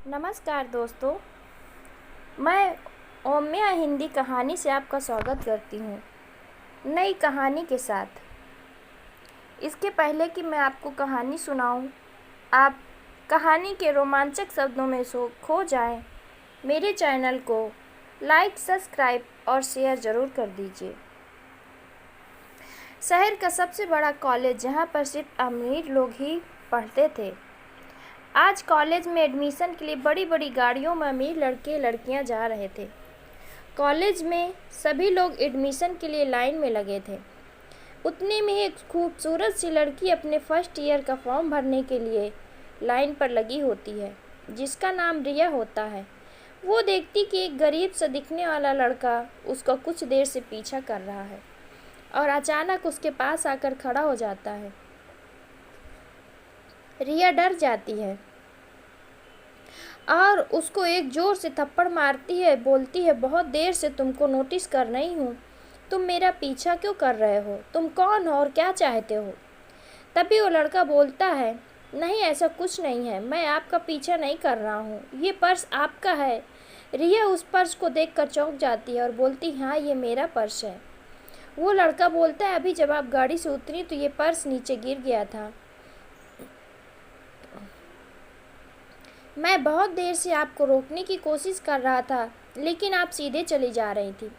नमस्कार दोस्तों, मैं ओम्या हिंदी कहानी से आपका स्वागत करती हूँ नई कहानी के साथ। इसके पहले कि मैं आपको कहानी सुनाऊँ, आप कहानी के रोमांचक शब्दों में खो जाएं, मेरे चैनल को लाइक, सब्सक्राइब और शेयर ज़रूर कर दीजिए। शहर का सबसे बड़ा कॉलेज जहाँ पर सिर्फ अमीर लोग ही पढ़ते थे, आज कॉलेज में एडमिशन के लिए बड़ी बड़ी गाड़ियों में अमीर लड़के लड़कियां जा रहे थे। कॉलेज में सभी लोग एडमिशन के लिए लाइन में लगे थे। उतने में एक खूबसूरत सी लड़की अपने फर्स्ट ईयर का फॉर्म भरने के लिए लाइन पर लगी होती है, जिसका नाम रिया होता है। वो देखती कि एक गरीब सा दिखने वाला लड़का उसका कुछ देर से पीछा कर रहा है और अचानक उसके पास आकर खड़ा हो जाता है। रिया डर जाती है और उसको एक जोर से थप्पड़ मारती है। बोलती है, बहुत देर से तुमको नोटिस कर रही हूँ, तुम मेरा पीछा क्यों कर रहे हो? तुम कौन हो और क्या चाहते हो? तभी वो लड़का बोलता है, नहीं ऐसा कुछ नहीं है, मैं आपका पीछा नहीं कर रहा हूँ, ये पर्स आपका है। रिया उस पर्स को देखकर चौंक जाती है और बोलती, हाँ ये मेरा पर्स है। वो लड़का बोलता है, अभी जब आप गाड़ी से उतरी तो ये पर्स नीचे गिर गया था। मैं बहुत देर से आपको रोकने की कोशिश कर रहा था, लेकिन आप सीधे चली जा रही थी,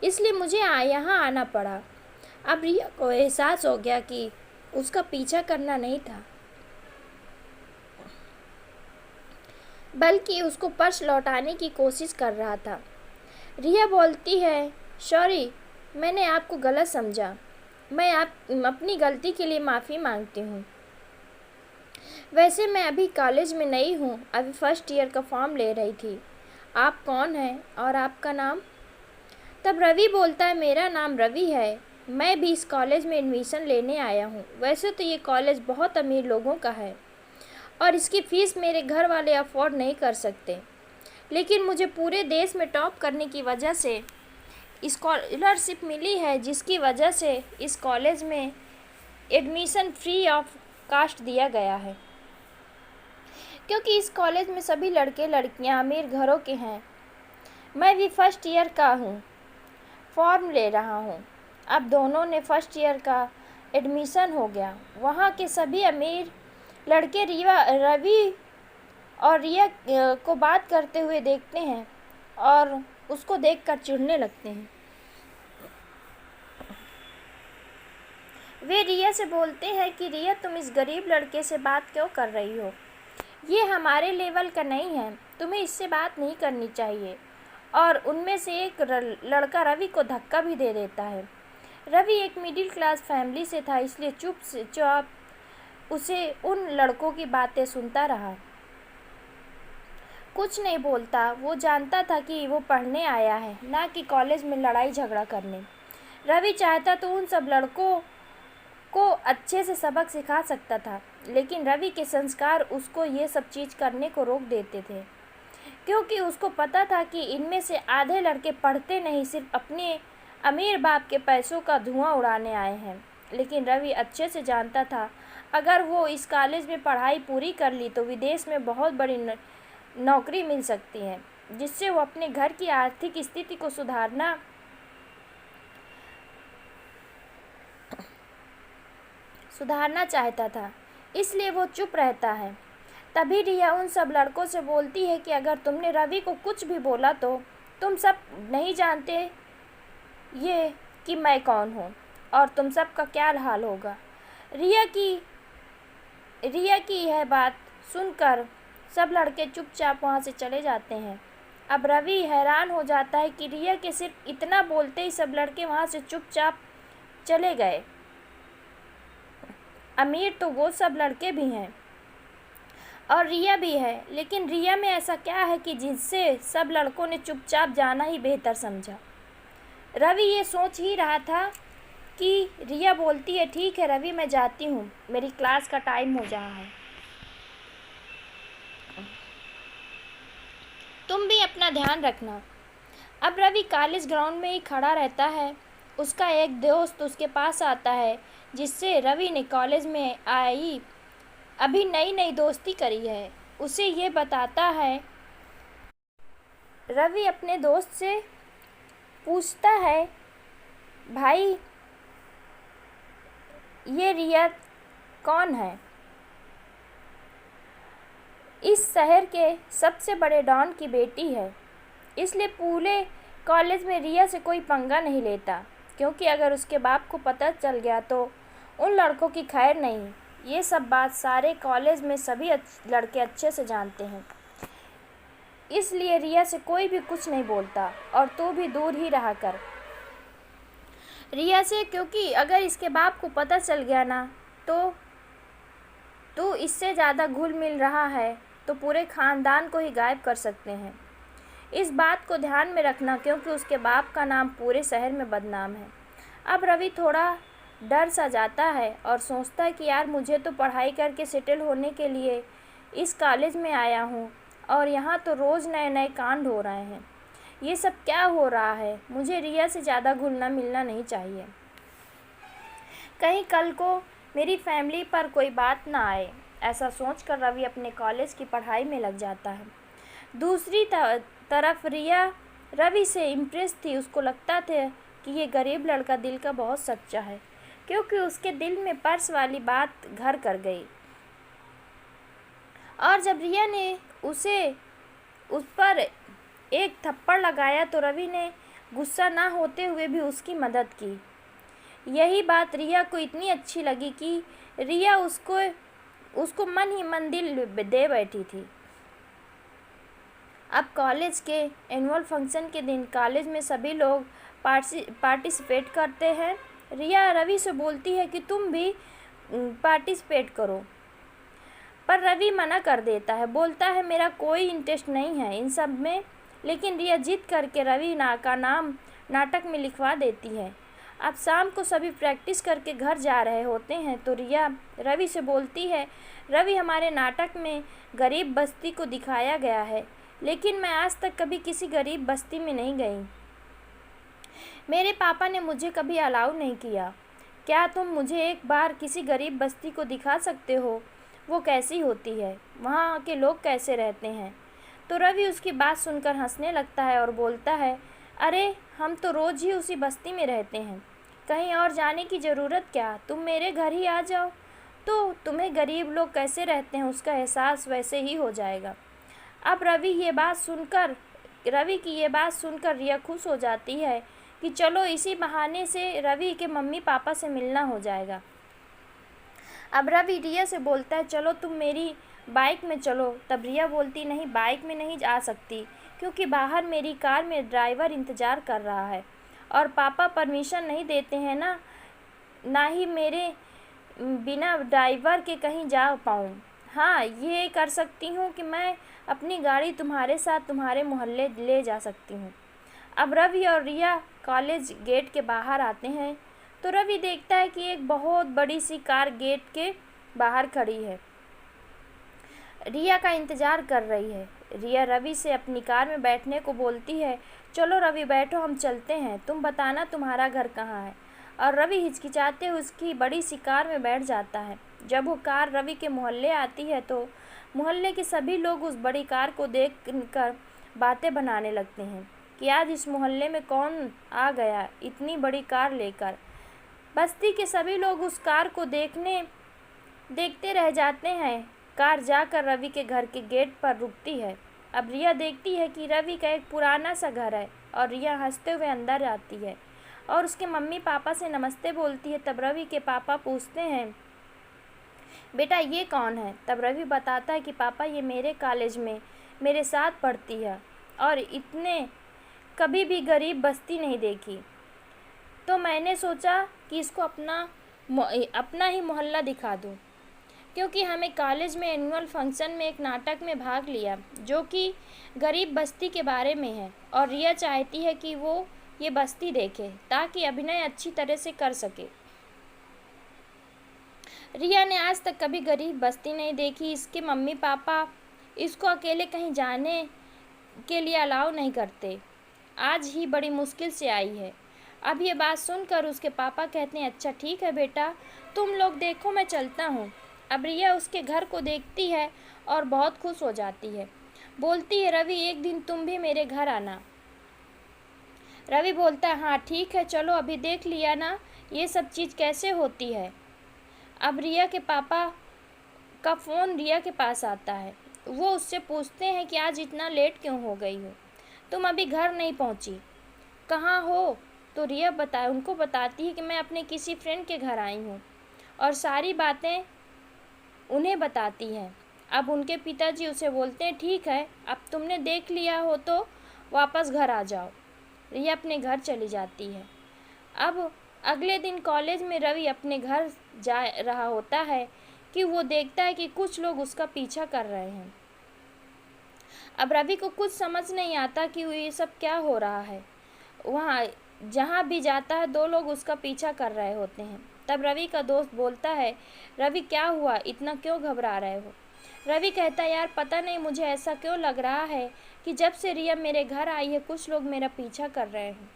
इसलिए मुझे यहाँ आना पड़ा। अब रिया को एहसास हो गया कि उसका पीछा करना नहीं था, बल्कि उसको पर्स लौटाने की कोशिश कर रहा था। रिया बोलती है, सॉरी, मैंने आपको गलत समझा, मैं अपनी गलती के लिए माफ़ी मांगती हूँ। वैसे मैं अभी कॉलेज में नई हूँ, अभी फर्स्ट ईयर का फॉर्म ले रही थी। आप कौन हैं और आपका नाम? तब रवि बोलता है, मेरा नाम रवि है, मैं भी इस कॉलेज में एडमिशन लेने आया हूँ। वैसे तो ये कॉलेज बहुत अमीर लोगों का है और इसकी फ़ीस मेरे घर वाले अफोर्ड नहीं कर सकते, लेकिन मुझे पूरे देश में टॉप करने की वजह से स्कॉलरशिप मिली है, जिसकी वजह से इस कॉलेज में एडमिशन फ्री ऑफ कास्ट दिया गया है। क्योंकि इस कॉलेज में सभी लड़के लड़कियां अमीर घरों के हैं। मैं भी फर्स्ट ईयर का हूँ, फॉर्म ले रहा हूँ। अब दोनों ने फर्स्ट ईयर का एडमिशन हो गया। वहाँ के सभी अमीर लड़के रवि और रिया को बात करते हुए देखते हैं और उसको देखकर चिढ़ने लगते हैं। वे रिया से बोलते हैं कि रिया, तुम इस गरीब लड़के से बात क्यों कर रही हो? ये हमारे लेवल का नहीं है, तुम्हें इससे बात नहीं करनी चाहिए। और उनमें से एक लड़का रवि को धक्का भी दे देता है। रवि एक मिडिल क्लास फैमिली से था, इसलिए चुपचाप उसे उन लड़कों की बातें सुनता रहा, कुछ नहीं बोलता। वो जानता था कि वो पढ़ने आया है, ना कि कॉलेज में लड़ाई झगड़ा करने। रवि चाहता तो उन सब लड़कों को अच्छे से सबक सिखा सकता था, लेकिन रवि के संस्कार उसको ये सब चीज़ करने को रोक देते थे, क्योंकि उसको पता था कि इनमें से आधे लड़के पढ़ते नहीं, सिर्फ अपने अमीर बाप के पैसों का धुआं उड़ाने आए हैं। लेकिन रवि अच्छे से जानता था, अगर वो इस कॉलेज में पढ़ाई पूरी कर ली तो विदेश में बहुत बड़ी नौकरी मिल सकती है, जिससे वो अपने घर की आर्थिक स्थिति को सुधारना चाहता था, इसलिए वो चुप रहता है। तभी रिया उन सब लड़कों से बोलती है कि अगर तुमने रवि को कुछ भी बोला तो तुम सब नहीं जानते ये कि मैं कौन हूँ और तुम सब का क्या हाल होगा। रिया की यह बात सुनकर सब लड़के चुपचाप वहाँ से चले जाते हैं। अब रवि हैरान हो जाता है कि रिया के सिर्फ इतना बोलते ही सब लड़के वहाँ से चुपचाप चले गए। अमीर तो वो सब लड़के भी हैं और रिया भी है, लेकिन रिया में ऐसा क्या है कि जिससे सब लड़कों ने चुपचाप जाना ही बेहतर समझा। रवि ये सोच ही रहा था कि रिया बोलती है, ठीक है रवि, मैं जाती हूँ, मेरी क्लास का टाइम हो रहा है, तुम भी अपना ध्यान रखना। अब रवि कॉलेज ग्राउंड में ही खड़ा रहता है। उसका एक दोस्त उसके पास आता है, जिससे रवि ने कॉलेज में आई अभी नई नई दोस्ती करी है। उसे ये बताता है। रवि अपने दोस्त से पूछता है, भाई ये रिया कौन है? इस शहर के सबसे बड़े डॉन की बेटी है, इसलिए पूरे कॉलेज में रिया से कोई पंगा नहीं लेता, क्योंकि अगर उसके बाप को पता चल गया तो उन लड़कों की खैर नहीं। ये सब बात सारे कॉलेज में सभी लड़के अच्छे से जानते हैं, इसलिए रिया से कोई भी कुछ नहीं बोलता, और तू भी दूर ही रहा कर रिया से, क्योंकि अगर इसके बाप को पता चल गया ना तो तू इससे ज़्यादा घुल मिल रहा है तो पूरे ख़ानदान को ही गायब कर सकते हैं। इस बात को ध्यान में रखना, क्योंकि उसके बाप का नाम पूरे शहर में बदनाम है। अब रवि थोड़ा डर सा जाता है और सोचता है कि यार मुझे तो पढ़ाई करके सेटल होने के लिए इस कॉलेज में आया हूँ, और यहाँ तो रोज़ नए नए कांड हो रहे हैं। ये सब क्या हो रहा है? मुझे रिया से ज़्यादा घुलना मिलना नहीं चाहिए, कहीं कल को मेरी फैमिली पर कोई बात ना आए। ऐसा सोचकर रवि अपने कॉलेज की पढ़ाई में लग जाता है। दूसरी तरफ रिया रवि से इम्प्रेस थी। उसको लगता था कि ये गरीब लड़का दिल का बहुत सच्चा है, क्योंकि उसके दिल में पर्स वाली बात घर कर गई। और जब रिया ने उस पर एक थप्पड़ लगाया तो रवि ने गुस्सा ना होते हुए भी उसकी मदद की। यही बात रिया को इतनी अच्छी लगी कि रिया उसको मन ही मन दिल दे बैठी थी। अब कॉलेज के एनुअल फंक्शन के दिन कॉलेज में सभी लोग पार्टिसिपेट करते हैं। रिया रवि से बोलती है कि तुम भी पार्टिसिपेट करो, पर रवि मना कर देता है, बोलता है मेरा कोई इंटरेस्ट नहीं है इन सब में। लेकिन रिया जिद करके रवि का नाम नाटक में लिखवा देती है। अब शाम को सभी प्रैक्टिस करके घर जा रहे होते हैं तो रिया रवि से बोलती है, रवि हमारे नाटक में गरीब बस्ती को दिखाया गया है, लेकिन मैं आज तक कभी किसी गरीब बस्ती में नहीं गई। मेरे पापा ने मुझे कभी अलाउ नहीं किया। क्या तुम मुझे एक बार किसी गरीब बस्ती को दिखा सकते हो? वो कैसी होती है, वहाँ के लोग कैसे रहते हैं? तो रवि उसकी बात सुनकर हंसने लगता है और बोलता है, अरे हम तो रोज़ ही उसी बस्ती में रहते हैं, कहीं और जाने की ज़रूरत क्या? तुम मेरे घर ही आ जाओ तो तुम्हें गरीब लोग कैसे रहते हैं उसका एहसास वैसे ही हो जाएगा। अब रवि की ये बात सुनकर रिया खुश हो जाती है कि चलो इसी बहाने से रवि के मम्मी पापा से मिलना हो जाएगा। अब रवि रिया से बोलता है, चलो तुम मेरी बाइक में चलो। तब रिया बोलती, नहीं बाइक में नहीं जा सकती, क्योंकि बाहर मेरी कार में ड्राइवर इंतज़ार कर रहा है और पापा परमिशन नहीं देते हैं ना ही मेरे बिना ड्राइवर के कहीं जा पाऊँ। हाँ ये कर सकती हूँ कि मैं अपनी गाड़ी तुम्हारे साथ तुम्हारे मोहल्ले ले जा सकती हूँ। अब रवि और रिया कॉलेज गेट के बाहर आते हैं तो रवि देखता है कि एक बहुत बड़ी सी कार गेट के बाहर खड़ी है, रिया का इंतज़ार कर रही है। रिया रवि से अपनी कार में बैठने को बोलती है, चलो रवि बैठो हम चलते हैं, तुम बताना तुम्हारा घर कहाँ है। और रवि हिचकिचाते हुए उसकी बड़ी सी कार में बैठ जाता है। जब वो कार रवि के मोहल्ले आती है तो मोहल्ले के सभी लोग उस बड़ी कार को देख कर बातें बनाने लगते हैं कि आज इस मोहल्ले में कौन आ गया इतनी बड़ी कार लेकर। बस्ती के सभी लोग उस कार को देखते रह जाते हैं। कार जाकर रवि के घर के गेट पर रुकती है। अब रिया देखती है कि रवि का एक पुराना सा घर है और रिया हंसते हुए अंदर आती है और उसके मम्मी पापा से नमस्ते बोलती है। तब रवि के पापा पूछते हैं, बेटा ये कौन है? तब रवि बताता है कि पापा ये मेरे कॉलेज में मेरे साथ पढ़ती है और इतने कभी भी गरीब बस्ती नहीं देखी, तो मैंने सोचा कि इसको अपना ही मोहल्ला दिखा दूँ, क्योंकि हमें कॉलेज में एनुअल फंक्शन में एक नाटक में भाग लिया जो कि गरीब बस्ती के बारे में है और रिया चाहती है कि वो ये बस्ती देखे ताकि अभिनय अच्छी तरह से कर सके। रिया ने आज तक कभी गरीब बस्ती नहीं देखी। इसके मम्मी पापा इसको अकेले कहीं जाने के लिए अलाउ नहीं करते। आज ही बड़ी मुश्किल से आई है। अब ये बात सुनकर उसके पापा कहते हैं, अच्छा ठीक है बेटा, तुम लोग देखो मैं चलता हूँ। अब रिया उसके घर को देखती है और बहुत खुश हो जाती है। बोलती है, रवि एक दिन तुम भी मेरे घर आना। रवि बोलता है, हाँ ठीक है, चलो अभी देख लिया ना ये सब चीज़ कैसे होती है। अब रिया के पापा का फ़ोन रिया के पास आता है। वो उससे पूछते हैं कि आज इतना लेट क्यों हो गई हो, तुम अभी घर नहीं पहुंची, कहाँ हो। तो रिया उनको बताती है कि मैं अपने किसी फ्रेंड के घर आई हूँ, और सारी बातें उन्हें बताती हैं। अब उनके पिताजी उसे बोलते हैं, ठीक है अब तुमने देख लिया हो तो वापस घर आ जाओ। रिया अपने घर चली जाती है। अब अगले दिन कॉलेज में रवि अपने घर जा रहा होता है कि वो देखता है कि कुछ लोग उसका पीछा कर रहे हैं। अब रवि को कुछ समझ नहीं आता कि ये सब क्या हो रहा है। वहाँ जहाँ भी जाता है 2 लोग उसका पीछा कर रहे होते हैं। तब रवि का दोस्त बोलता है, रवि क्या हुआ, इतना क्यों घबरा रहे हो। रवि कहता है, यार पता नहीं मुझे ऐसा क्यों लग रहा है कि जब से रिया मेरे घर आई है कुछ लोग मेरा पीछा कर रहे हैं।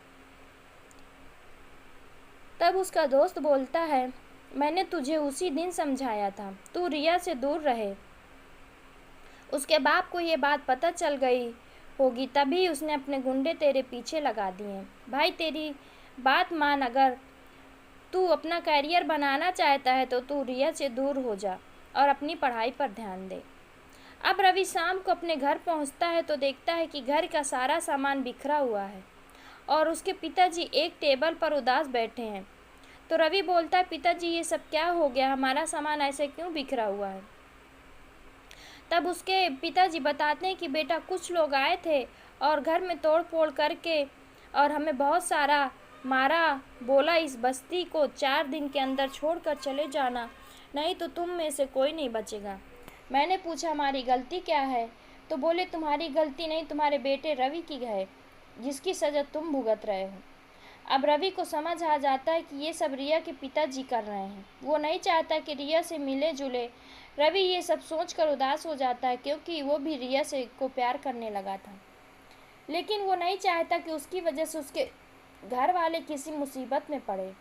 तब उसका दोस्त बोलता है, मैंने तुझे उसी दिन समझाया था तू रिया से दूर रहे। उसके बाप को ये बात पता चल गई होगी, तभी उसने अपने गुंडे तेरे पीछे लगा दिए। भाई तेरी बात मान, अगर तू अपना करियर बनाना चाहता है तो तू रिया से दूर हो जा और अपनी पढ़ाई पर ध्यान दे। अब रवि शाम को अपने घर पहुंचता है तो देखता है कि घर का सारा सामान बिखरा हुआ है और उसके पिताजी एक टेबल पर उदास बैठे हैं। तो रवि बोलता है, पिताजी ये सब क्या हो गया, हमारा सामान ऐसे क्यों बिखरा हुआ है। तब उसके पिताजी बताते हैं कि बेटा कुछ लोग आए थे और घर में तोड़ फोड़ करके और हमें बहुत सारा मारा, बोला इस बस्ती को 4 दिन के अंदर छोड़कर चले जाना, नहीं तो तुम में से कोई नहीं बचेगा। मैंने पूछा हमारी गलती क्या है, तो बोले तुम्हारी गलती नहीं, तुम्हारे बेटे रवि की है जिसकी सज़ा तुम भुगत रहे हो। अब रवि को समझ आ जाता है कि ये सब रिया के पिताजी कर रहे हैं। वो नहीं चाहता कि रिया से मिले जुले। रवि ये सब सोचकर उदास हो जाता है क्योंकि वो भी रिया से को प्यार करने लगा था, लेकिन वो नहीं चाहता कि उसकी वजह से उसके घर वाले किसी मुसीबत में पड़े।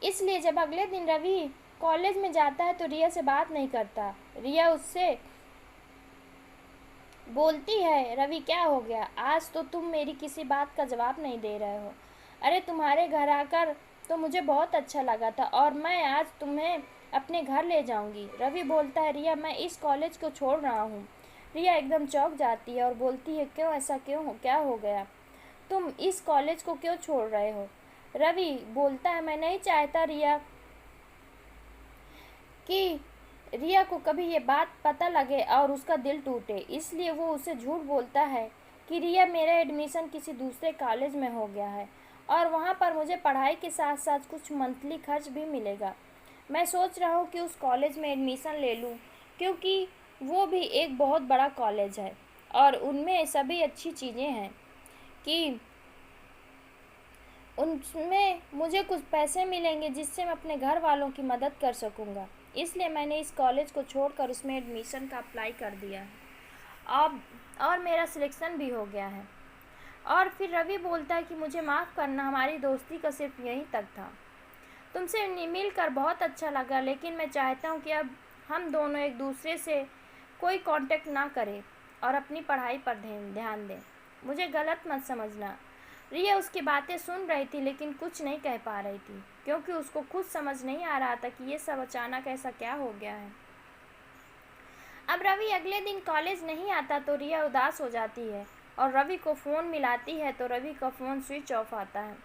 इसलिए जब अगले दिन रवि कॉलेज में जाता है तो रिया से बात नहीं करता। रिया उससे बोलती है, रवि क्या हो गया, आज तो तुम मेरी किसी बात का जवाब नहीं दे रहे हो। अरे तुम्हारे घर आकर तो मुझे बहुत अच्छा लगा था और मैं आज तुम्हें अपने घर ले जाऊंगी। रवि बोलता है, रिया मैं इस कॉलेज को छोड़ रहा हूँ। रिया एकदम चौंक जाती है और बोलती है, क्यों, ऐसा क्यों हो, क्या हो गया, तुम इस कॉलेज को क्यों छोड़ रहे हो। रवि बोलता है, मैं नहीं चाहता रिया कि रिया को कभी ये बात पता लगे और उसका दिल टूटे, इसलिए वो उसे झूठ बोलता है कि रिया मेरा एडमिशन किसी दूसरे कॉलेज में हो गया है और वहाँ पर मुझे पढ़ाई के साथ साथ कुछ मंथली खर्च भी मिलेगा। मैं सोच रहा हूँ कि उस कॉलेज में एडमिशन ले लूँ क्योंकि वो भी एक बहुत बड़ा कॉलेज है और उनमें सभी अच्छी चीज़ें हैं कि उनमें मुझे कुछ पैसे मिलेंगे जिससे मैं अपने घर वालों की मदद कर सकूँगा। इसलिए मैंने इस कॉलेज को छोड़कर उसमें एडमिशन का अप्लाई कर दिया है अब, और मेरा सिलेक्शन भी हो गया है। और फिर रवि बोलता है कि मुझे माफ़ करना, हमारी दोस्ती का सिर्फ यहीं तक था। तुमसे मिलकर बहुत अच्छा लगा, लेकिन मैं चाहता हूँ कि अब हम दोनों एक दूसरे से कोई कांटेक्ट ना करें और अपनी पढ़ाई पर ध्यान दें। मुझे गलत मत समझना। रिया उसकी बातें सुन रही थी लेकिन कुछ नहीं कह पा रही थी क्योंकि उसको खुद समझ नहीं आ रहा था कि ये सब अचानक ऐसा क्या हो गया है। अब रवि अगले दिन कॉलेज नहीं आता तो रिया उदास हो जाती है और रवि को फ़ोन मिलाती है तो रवि का फ़ोन स्विच ऑफ आता है।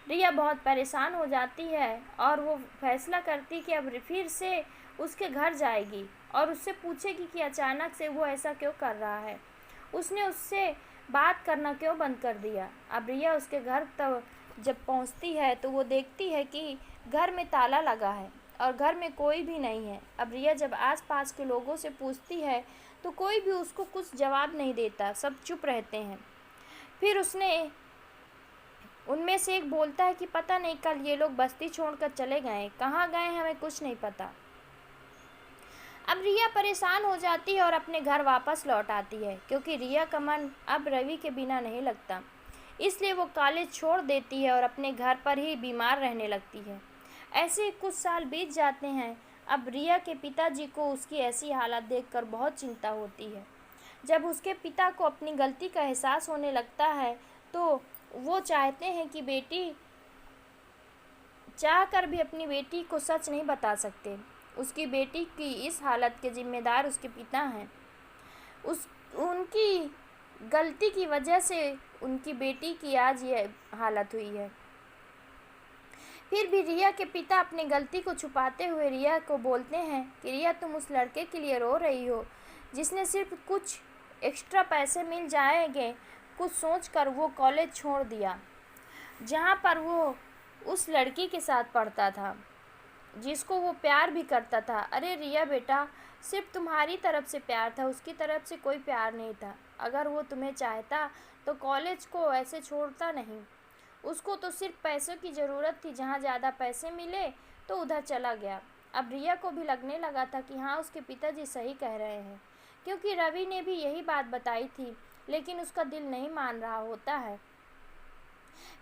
रिया बहुत परेशान हो जाती है और वो फैसला करती कि अब फिर से उसके घर जाएगी और उससे पूछेगी कि अचानक से वो ऐसा क्यों कर रहा है, उसने उससे बात करना क्यों बंद कर दिया। अब रिया उसके घर तब जब पहुंचती है तो वो देखती है कि घर में ताला लगा है और घर में कोई भी नहीं है। अब रिया जब आसपास के लोगों से पूछती है तो कोई भी उसको कुछ जवाब नहीं देता, सब चुप रहते हैं। फिर उनमें से एक बोलता है कि पता नहीं कल ये लोग बस्ती छोड़कर चले गए, कहाँ गए हमें कुछ नहीं पता। अब रिया परेशान हो जाती है और अपने घर वापस लौट आती है क्योंकि रिया का मन अब रवि के बिना नहीं लगता, इसलिए वो कॉलेज छोड़ देती है और अपने घर पर ही बीमार रहने लगती है। ऐसे कुछ साल बीत जाते हैं। अब रिया के पिताजी को उसकी ऐसी हालत देखकर बहुत चिंता होती है। जब उसके पिता को अपनी गलती का एहसास होने लगता है तो वो चाहते हैं कि बेटी चाहकर भी अपनी बेटी को सच नहीं बता सकते। उसकी बेटी की इस हालत के जिम्मेदार उसके पिता हैं। उनकी गलती की वजह से उनकी बेटी की आज ये हालत हुई है। फिर भी रिया के पिता अपनी गलती को छुपाते हुए रिया को बोलते हैं कि रिया, तुम उस लड़के के लिए रो रही हो जिसने सिर्फ कुछ एक्स्ट्रा पैसे मिल जाएंगे कुछ सोचकर वो कॉलेज छोड़ दिया जहाँ पर वो उस लड़की के साथ पढ़ता था जिसको वो प्यार भी करता था। अरे रिया बेटा, सिर्फ तुम्हारी तरफ से प्यार था, उसकी तरफ से कोई प्यार नहीं था। अगर वो तुम्हें चाहता तो कॉलेज को ऐसे छोड़ता नहीं। उसको तो सिर्फ पैसों की ज़रूरत थी, जहाँ ज़्यादा पैसे मिले तो उधर चला गया। अब रिया को भी लगने लगा था कि हाँ, उसके पिताजी सही कह रहे हैं, क्योंकि रवि ने भी यही बात बताई थी, लेकिन उसका दिल नहीं मान रहा होता है।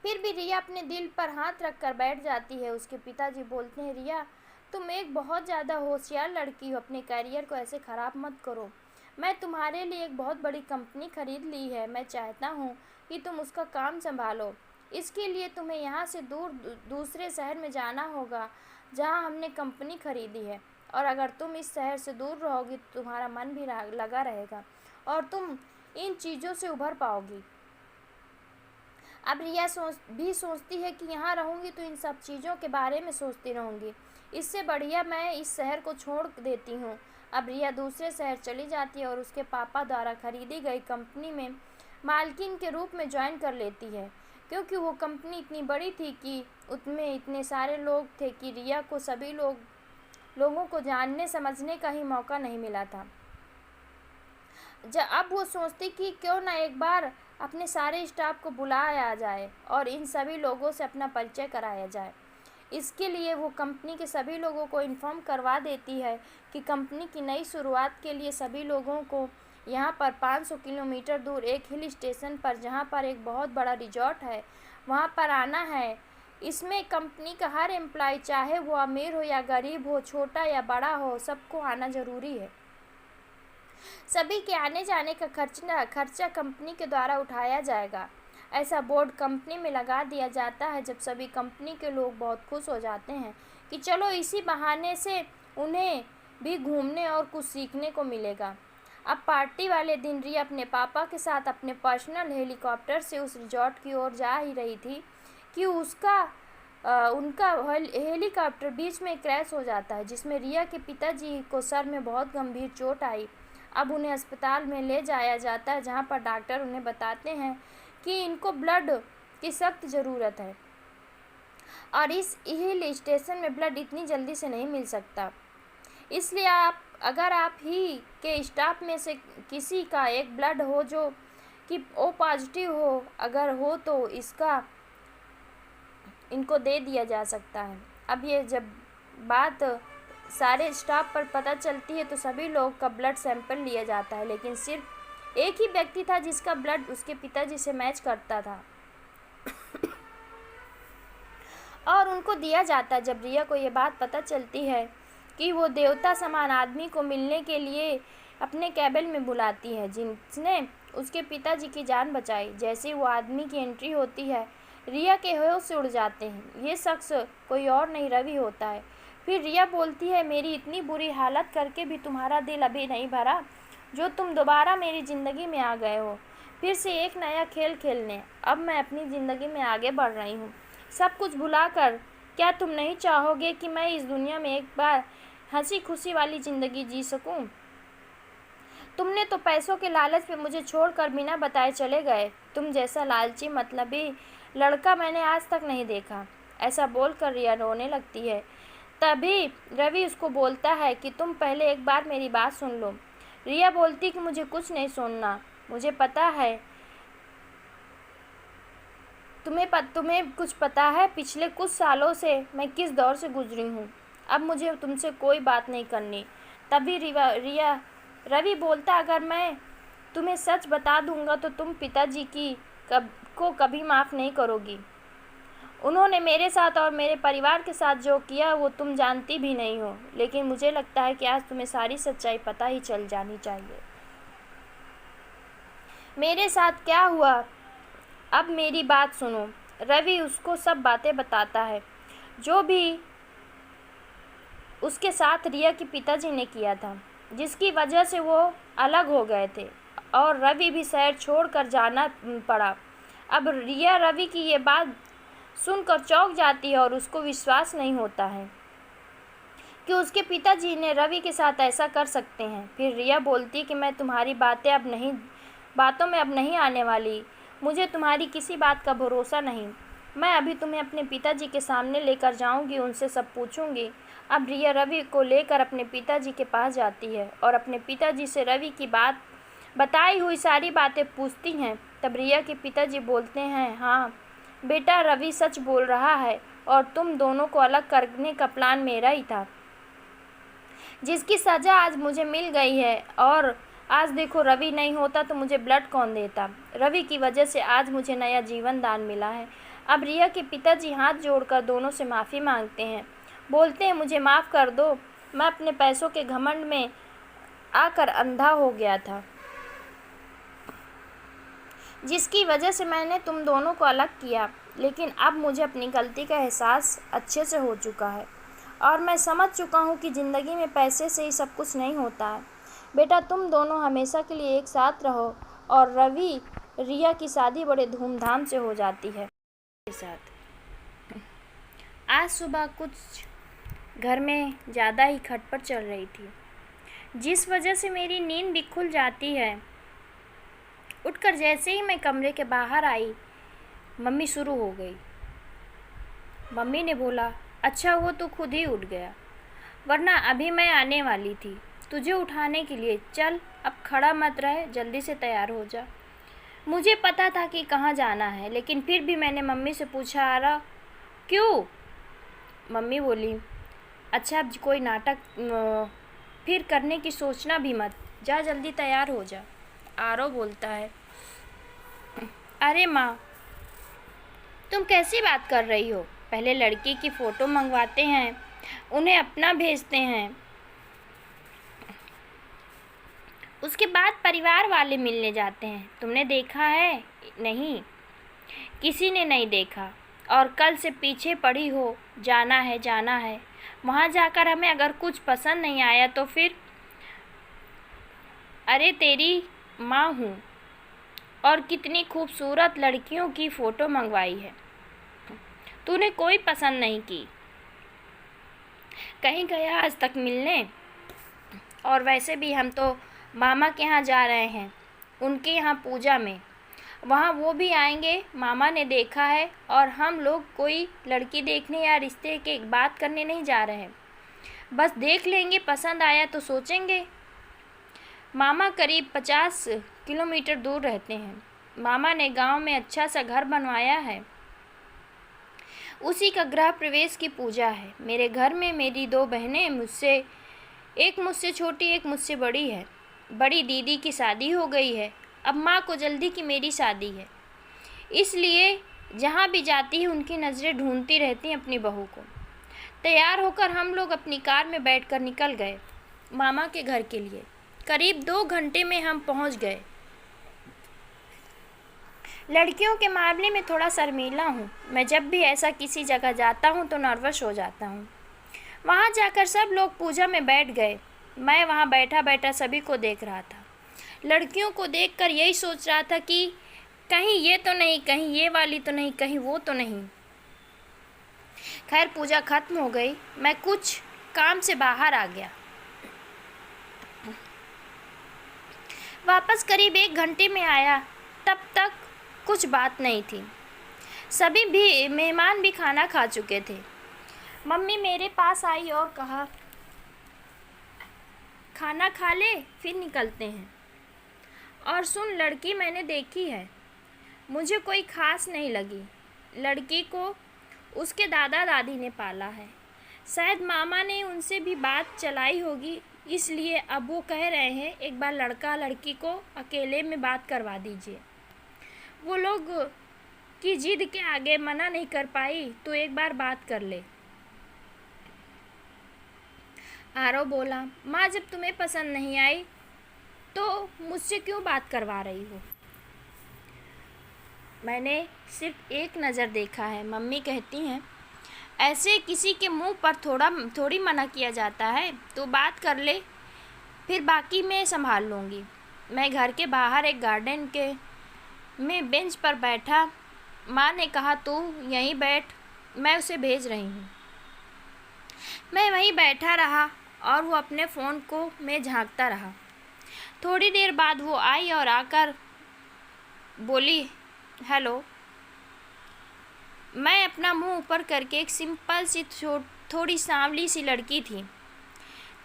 फिर भी रिया अपने दिल पर हाथ रखकर बैठ जाती है। उसके पिताजी बोलते हैं, रिया, तुम एक बहुत ज़्यादा होशियार लड़की हो, अपने करियर को ऐसे ख़राब मत करो। मैं तुम्हारे लिए एक बहुत बड़ी कंपनी खरीद ली है। मैं चाहता हूँ कि तुम उसका काम संभालो। इसके लिए तुम्हें यहाँ से दूसरे शहर में जाना होगा जहाँ हमने कंपनी खरीदी है, और अगर तुम इस शहर से दूर रहोगी तो तुम्हारा मन भी लगा रहेगा और तुम इन चीज़ों से उभर पाओगी। अब रिया सोचती है कि यहाँ रहूँगी तो इन सब चीज़ों के बारे में सोचती रहूँगी, इससे बढ़िया मैं इस शहर को छोड़ देती हूँ। अब रिया दूसरे शहर चली जाती है और उसके पापा द्वारा खरीदी गई कंपनी में मालकिन के रूप में ज्वाइन कर लेती है, क्योंकि वो कंपनी इतनी बड़ी थी कि उसमें इतने सारे लोग थे कि रिया को सभी लोगों को जानने समझने का ही मौका नहीं मिला था। अब वो सोचती कि क्यों ना एक बार अपने सारे स्टाफ को बुलाया जाए और इन सभी लोगों से अपना परिचय कराया जाए। इसके लिए वो कंपनी के सभी लोगों को इन्फॉर्म करवा देती है कि कंपनी की नई शुरुआत के लिए सभी लोगों को यहाँ पर 500 किलोमीटर दूर एक हिल स्टेशन पर, जहाँ पर एक बहुत बड़ा रिजॉर्ट है, वहाँ पर आना है। इसमें कंपनी का हर एम्प्लॉय, चाहे वो अमीर हो या गरीब हो, छोटा या बड़ा हो, सबको आना ज़रूरी है। सभी के आने जाने का खर्चा कंपनी के द्वारा उठाया जाएगा। ऐसा बोर्ड कंपनी में लगा दिया जाता है। जब सभी कंपनी के लोग बहुत खुश हो जाते हैं कि चलो इसी बहाने से उन्हें भी घूमने और कुछ सीखने को मिलेगा। अब पार्टी वाले दिन रिया अपने पापा के साथ अपने पर्सनल हेलीकॉप्टर से उस रिजॉर्ट की ओर जा ही रही थी कि उनका हेलीकॉप्टर बीच में क्रैश हो जाता है, जिसमें रिया के पिताजी को सर में बहुत गंभीर चोट आई। अब उन्हें अस्पताल में ले जाया जाता है, जहां पर डॉक्टर उन्हें बताते हैं कि इनको ब्लड की सख्त ज़रूरत है और इस हिल स्टेशन में ब्लड इतनी जल्दी से नहीं मिल सकता। इसलिए अगर आप ही के स्टाफ में से किसी का एक ब्लड हो जो कि ओ पॉजिटिव हो, अगर हो तो इनको दे दिया जा सकता है। अब ये जब बात सारे स्टाफ पर पता चलती है तो सभी लोग का ब्लड सैंपल लिया जाता है, लेकिन सिर्फ एक ही व्यक्ति था जिसका ब्लड उसके पिताजी से मैच करता था और उनको दिया जाता है। जब रिया को ये बात पता चलती है कि वो देवता समान आदमी को मिलने के लिए अपने कैबिन में बुलाती है जिसने उसके पिताजी की जान बचाई। जैसे वो आदमी की एंट्री होती है, रिया के होश उड़ जाते हैं। ये शख्स कोई और नहीं, रवि होता है। फिर रिया बोलती है, मेरी इतनी बुरी हालत करके भी तुम्हारा दिल अभी नहीं भरा जो तुम दोबारा मेरी ज़िंदगी में आ गए हो, फिर से एक नया खेल खेलने। अब मैं अपनी ज़िंदगी में आगे बढ़ रही हूँ, सब कुछ भुलाकर। क्या तुम नहीं चाहोगे कि मैं इस दुनिया में एक बार हंसी खुशी वाली ज़िंदगी जी सकूं? तुमने तो पैसों के लालच में मुझे छोड़कर बिना बताए चले गए। तुम जैसा लालची मतलबी लड़का मैंने आज तक नहीं देखा। ऐसा बोलकर रिया रोने लगती है। तभी रवि उसको बोलता है कि तुम पहले एक बार मेरी बात सुन लो। रिया बोलती कि मुझे कुछ नहीं सुनना, मुझे पता है तुम्हें कुछ पता है पिछले कुछ सालों से मैं किस दौर से गुजरी हूँ। अब मुझे तुमसे कोई बात नहीं करनी। तभी रवि बोलता, अगर मैं तुम्हें सच बता दूंगा तो तुम पिताजी को कभी माफ़ नहीं करोगी। उन्होंने मेरे साथ और मेरे परिवार के साथ जो किया वो तुम जानती भी नहीं हो, लेकिन मुझे लगता है कि आज तुम्हें सारी सच्चाई पता ही चल जानी चाहिए। मेरे साथ क्या हुआ, अब मेरी बात सुनो। रवि उसको सब बातें बताता है, जो भी उसके साथ रिया के पिताजी ने किया था, जिसकी वजह से वो अलग हो गए थे और रवि भी शहर छोड़कर जाना पड़ा। अब रिया रवि की ये बात सुनकर चौंक जाती है और उसको विश्वास नहीं होता है कि उसके पिताजी ने रवि के साथ ऐसा कर सकते हैं। फिर रिया बोलती कि मैं तुम्हारी बातों में अब नहीं आने वाली। मुझे तुम्हारी किसी बात का भरोसा नहीं। मैं अभी तुम्हें अपने पिताजी के सामने लेकर जाऊंगी, उनसे सब पूछूंगी। अब रिया रवि को लेकर अपने पिताजी के पास जाती है और अपने पिताजी से रवि की बताई हुई सारी बातें पूछती हैं। तब रिया के पिताजी बोलते हैं, हाँ बेटा, रवि सच बोल रहा है और तुम दोनों को अलग करने का प्लान मेरा ही था, जिसकी सज़ा आज मुझे मिल गई है। और आज देखो, रवि नहीं होता तो मुझे ब्लड कौन देता। रवि की वजह से आज मुझे नया जीवन दान मिला है। अब रिया के पिताजी हाथ जोड़कर दोनों से माफ़ी मांगते हैं, बोलते हैं मुझे माफ़ कर दो, मैं अपने पैसों के घमंड में आकर अंधा हो गया था, जिसकी वजह से मैंने तुम दोनों को अलग किया। लेकिन अब मुझे अपनी गलती का एहसास अच्छे से हो चुका है और मैं समझ चुका हूँ कि ज़िंदगी में पैसे से ही सब कुछ नहीं होता है। बेटा, तुम दोनों हमेशा के लिए एक साथ रहो। और रवि रिया की शादी बड़े धूमधाम से हो जाती है के साथ। आज सुबह कुछ घर में ज़्यादा ही खटपट चल रही थी, जिस वजह से मेरी नींद भी खुल जाती है। उठकर जैसे ही मैं कमरे के बाहर आई, मम्मी शुरू हो गई। मम्मी ने बोला, अच्छा वो तो खुद ही उठ गया, वरना अभी मैं आने वाली थी तुझे उठाने के लिए। चल अब खड़ा मत रह, जल्दी से तैयार हो जा। मुझे पता था कि कहाँ जाना है, लेकिन फिर भी मैंने मम्मी से पूछा, आ रहा क्यों? मम्मी बोली, अच्छा अब कोई नाटक फिर करने की सोचना भी मत, जा जल्दी तैयार हो जा। आरव बोलता है, अरे माँ, तुम कैसी बात कर रही हो? पहले लड़की की फ़ोटो मंगवाते हैं, उन्हें अपना भेजते हैं, उसके बाद परिवार वाले मिलने जाते हैं। तुमने देखा है? नहीं, किसी ने नहीं देखा। और कल से पीछे पड़ी हो, जाना है जाना है। वहाँ जाकर हमें अगर कुछ पसंद नहीं आया तो फिर? अरे तेरी माँ हूँ और कितनी खूबसूरत लड़कियों की फ़ोटो मंगवाई है, तूने कोई पसंद नहीं की। कहीं गया आज तक मिलने? और वैसे भी हम तो मामा के यहाँ जा रहे हैं, उनके यहाँ पूजा में, वहाँ वो भी आएंगे। मामा ने देखा है और हम लोग कोई लड़की देखने या रिश्ते की बात करने नहीं जा रहे हैं, बस देख लेंगे, पसंद आया तो सोचेंगे। मामा करीब 50 किलोमीटर दूर रहते हैं। मामा ने गांव में अच्छा सा घर बनवाया है, उसी का गृह प्रवेश की पूजा है। मेरे घर में मेरी 2 बहनें, एक मुझसे छोटी, एक मुझसे बड़ी है। बड़ी दीदी की शादी हो गई है, अब माँ को जल्दी की मेरी शादी है, इसलिए जहाँ भी जाती है उनकी नज़रें ढूंढती रहती हैं अपनी बहू को। तैयार होकर हम लोग अपनी कार में बैठकर निकल गए मामा के घर के लिए। करीब 2 घंटे में हम पहुँच गए। लड़कियों के मामले में थोड़ा शर्मीला हूँ, मैं जब भी ऐसा किसी जगह जाता हूँ तो नर्वस हो जाता हूँ। वहाँ जाकर सब लोग पूजा में बैठ गए। मैं वहाँ बैठा बैठा सभी को देख रहा था। लड़कियों को देखकर यही सोच रहा था कि कहीं ये तो नहीं, कहीं ये वाली तो नहीं, कहीं वो तो नहीं। खैर पूजा खत्म हो गई, मैं कुछ काम से बाहर आ गया। वापस करीब 1 घंटे में आया, तब तक कुछ बात नहीं थी। सभी भी मेहमान भी खाना खा चुके थे। मम्मी मेरे पास आई और कहा, खाना खा ले फिर निकलते हैं। और सुन, लड़की मैंने देखी है, मुझे कोई ख़ास नहीं लगी। लड़की को उसके दादा दादी ने पाला है, शायद मामा ने उनसे भी बात चलाई होगी, इसलिए अब वो कह रहे हैं एक बार लड़का लड़की को अकेले में बात करवा दीजिए। वो लोग की जिद के आगे मना नहीं कर पाई तो एक बार बात कर ले। आरव बोला, माँ जब तुम्हें पसंद नहीं आई तो मुझसे क्यों बात करवा रही हो? मैंने सिर्फ एक नज़र देखा है। मम्मी कहती हैं, ऐसे किसी के मुंह पर थोड़ी मना किया जाता है। तो बात कर ले, फिर बाकी मैं संभाल लूँगी। मैं घर के बाहर एक गार्डन के में बेंच पर बैठा। माँ ने कहा तू यहीं बैठ, मैं उसे भेज रही हूँ। मैं वहीं बैठा रहा और वो अपने फ़ोन को मैं झांकता रहा। थोड़ी देर बाद वो आई और आकर बोली, हेलो। मैं अपना मुंह ऊपर करके, एक सिंपल सी थोड़ी सांवली सी लड़की थी।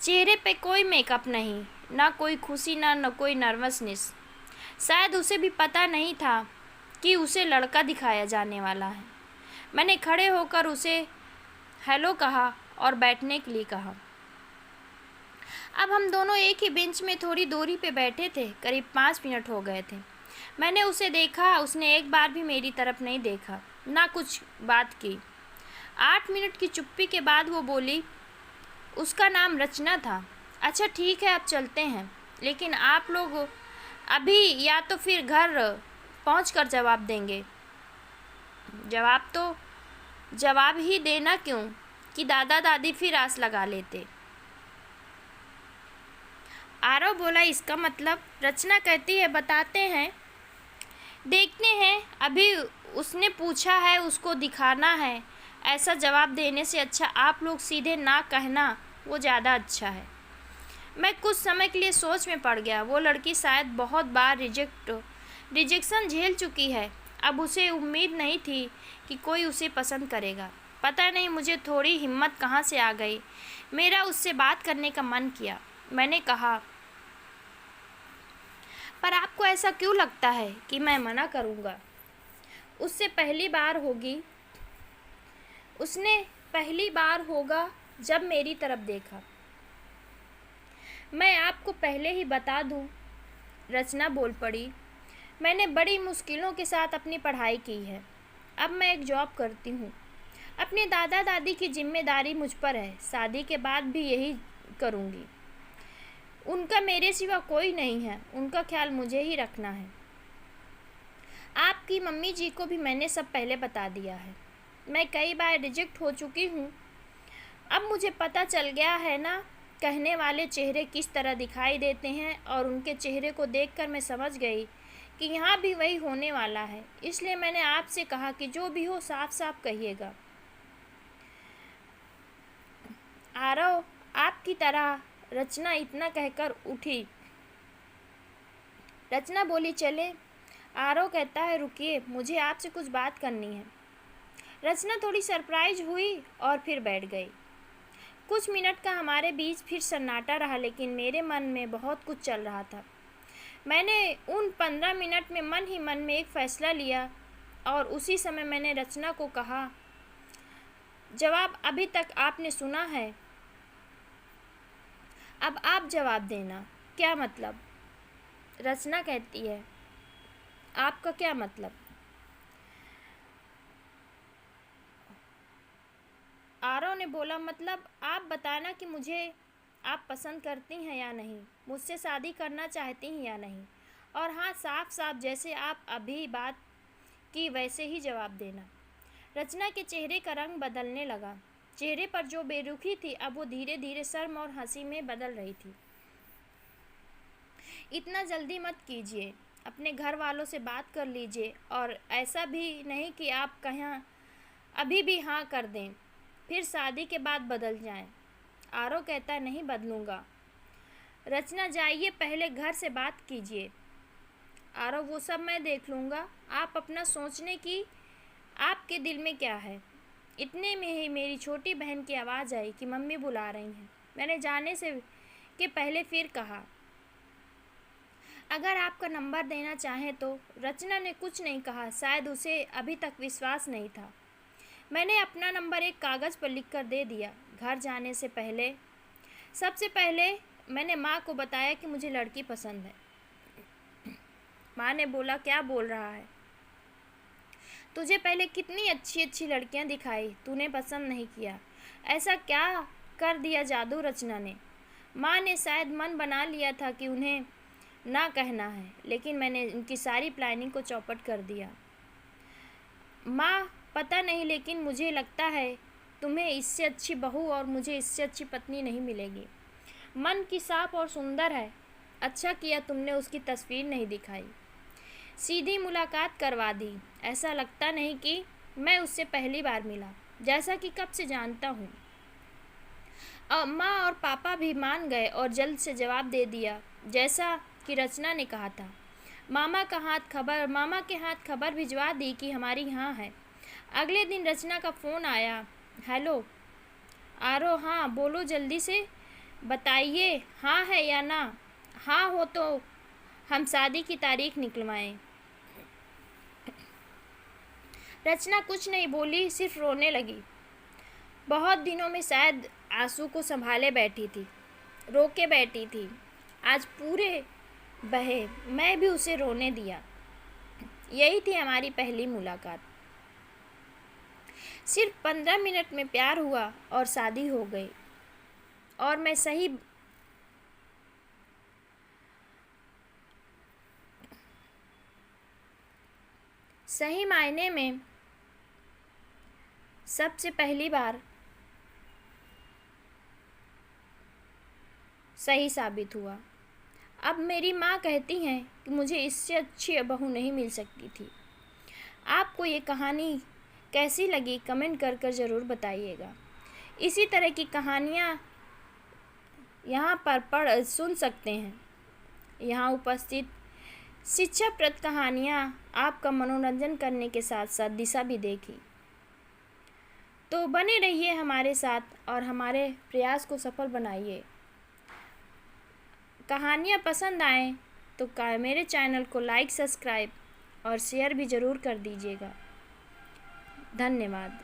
चेहरे पे कोई मेकअप नहीं, ना कोई खुशी ना कोई नर्वसनेस। शायद उसे भी पता नहीं था कि उसे लड़का दिखाया जाने वाला है। मैंने खड़े होकर उसे हेलो कहा और बैठने के लिए कहा। अब हम दोनों एक ही बेंच में थोड़ी दूरी पे बैठे थे। करीब 5 मिनट हो गए थे। मैंने उसे देखा, उसने एक बार भी मेरी तरफ नहीं देखा, ना कुछ बात की। 8 मिनट की चुप्पी के बाद वो बोली, उसका नाम रचना था। अच्छा ठीक है, अब चलते हैं, लेकिन आप लोग अभी या तो फिर घर पहुंचकर जवाब देंगे। जवाब ही देना क्यों कि दादा दादी फिर आस लगा लेते। आरव बोला, इसका मतलब? रचना कहती है, बताते हैं, देखते हैं। अभी उसने पूछा है, उसको दिखाना है। ऐसा जवाब देने से अच्छा आप लोग सीधे ना कहना, वो ज़्यादा अच्छा है। मैं कुछ समय के लिए सोच में पड़ गया। वो लड़की शायद बहुत बार रिजेक्शन झेल चुकी है। अब उसे उम्मीद नहीं थी कि कोई उसे पसंद करेगा। पता नहीं मुझे थोड़ी हिम्मत कहाँ से आ गई। मेरा उससे बात करने का मन किया। मैंने कहा, पर आपको ऐसा क्यों लगता है कि मैं मना करूँगा? उसने पहली बार होगा जब मेरी तरफ देखा। मैं आपको पहले ही बता दूं, रचना बोल पड़ी, मैंने बड़ी मुश्किलों के साथ अपनी पढ़ाई की है। अब मैं एक जॉब करती हूँ। अपने दादा दादी की जिम्मेदारी मुझ पर है। शादी के बाद भी यही करूँगी। उनका मेरे सिवा कोई नहीं है। उनका ख्याल मुझे ही रखना है। आपकी मम्मी जी को भी मैंने सब पहले बता दिया है। मैं कई बार रिजेक्ट हो चुकी हूँ। अब मुझे पता चल गया है ना, कहने वाले चेहरे किस तरह दिखाई देते हैं, और उनके चेहरे को देखकर मैं समझ गई कि यहाँ भी वही होने वाला है। इसलिए मैंने आपसे कहा कि जो भी हो साफ साफ कहिएगा। आरव आपकी तरह, रचना इतना कहकर उठी। रचना बोली, चले? आरव कहता है, रुकिए, मुझे आपसे कुछ बात करनी है। रचना थोड़ी सरप्राइज हुई और फिर बैठ गई। कुछ मिनट का हमारे बीच फिर सन्नाटा रहा, लेकिन मेरे मन में बहुत कुछ चल रहा था। मैंने उन 15 मिनट में मन ही मन में एक फ़ैसला लिया और उसी समय मैंने रचना को कहा, जवाब अभी तक आपने सुना है, अब आप जवाब देना। क्या मतलब? रचना कहती है, आपका क्या मतलब? आरव ने बोला, मतलब आप बताना कि मुझे आप पसंद करती हैं या नहीं, मुझसे शादी करना चाहती हैं या नहीं, और हाँ, साफ साफ जैसे आप अभी बात की वैसे ही जवाब देना। रचना के चेहरे का रंग बदलने लगा। चेहरे पर जो बेरुखी थी अब वो धीरे धीरे शर्म और हंसी में बदल रही थी। इतना जल्दी मत कीजिए, अपने घर वालों से बात कर लीजिए, और ऐसा भी नहीं कि आप कहीं अभी भी हाँ कर दें फिर शादी के बाद बदल जाएं। आरव कहता है, नहीं बदलूंगा। रचना, जाइए, पहले घर से बात कीजिए। आरव, वो सब मैं देख लूँगा, आप अपना सोचने की आपके दिल में क्या है। इतने में ही मेरी छोटी बहन की आवाज़ आई कि मम्मी बुला रही हैं। मैंने जाने से के पहले फिर कहा, अगर आपका नंबर देना चाहें तो। रचना ने कुछ नहीं कहा, शायद उसे अभी तक विश्वास नहीं था। मैंने अपना नंबर एक कागज़ पर लिख कर दे दिया। घर जाने से पहले सबसे पहले मैंने माँ को बताया कि मुझे लड़की पसंद है। माँ ने बोला, क्या बोल रहा है? तुझे पहले कितनी अच्छी अच्छी लड़कियां दिखाई, तूने पसंद नहीं किया। ऐसा क्या कर दिया जादू रचना ने? माँ ने शायद मन बना लिया था कि उन्हें ना कहना है, लेकिन मैंने उनकी सारी प्लानिंग को चौपट कर दिया। माँ, पता नहीं, लेकिन मुझे लगता है तुम्हें इससे अच्छी बहू और मुझे इससे अच्छी पत्नी नहीं मिलेगी। मन की साफ और सुंदर है। अच्छा किया तुमने उसकी तस्वीर नहीं दिखाई, सीधी मुलाकात करवा दी। ऐसा लगता नहीं कि मैं उससे पहली बार मिला, जैसा कि कब से जानता हूँ। माँ और पापा भी मान गए और जल्द से जवाब दे दिया, जैसा कि रचना ने कहा था। मामा के हाथ खबर भिजवा दी कि हमारी यहाँ है। अगले दिन रचना का फ़ोन आया। हेलो आरो, हाँ बोलो जल्दी से बताइए, हाँ है या ना? हाँ हो तो हम शादी की तारीख निकलवाएं। रचना कुछ नहीं बोली, सिर्फ रोने लगी। बहुत दिनों में शायद आंसू को संभाले बैठी थी, रो के बैठी थी। आज पूरे बहे, मैं भी उसे रोने दिया। यही थी हमारी पहली मुलाकात। सिर्फ 15 मिनट में प्यार हुआ और शादी हो गई। और मैं सही मायने में सबसे पहली बार सही साबित हुआ। अब मेरी माँ कहती हैं कि मुझे इससे अच्छी बहू नहीं मिल सकती थी। आपको ये कहानी कैसी लगी कमेंट कर कर ज़रूर बताइएगा। इसी तरह की कहानियाँ यहाँ पर सुन सकते हैं। यहाँ उपस्थित शिक्षाप्रद कहानियाँ आपका मनोरंजन करने के साथ साथ दिशा भी देगी। तो बने रहिए हमारे साथ और हमारे प्रयास को सफल बनाइए। कहानियाँ पसंद आएँ तो मेरे चैनल को लाइक, सब्सक्राइब और शेयर भी ज़रूर कर दीजिएगा। धन्यवाद।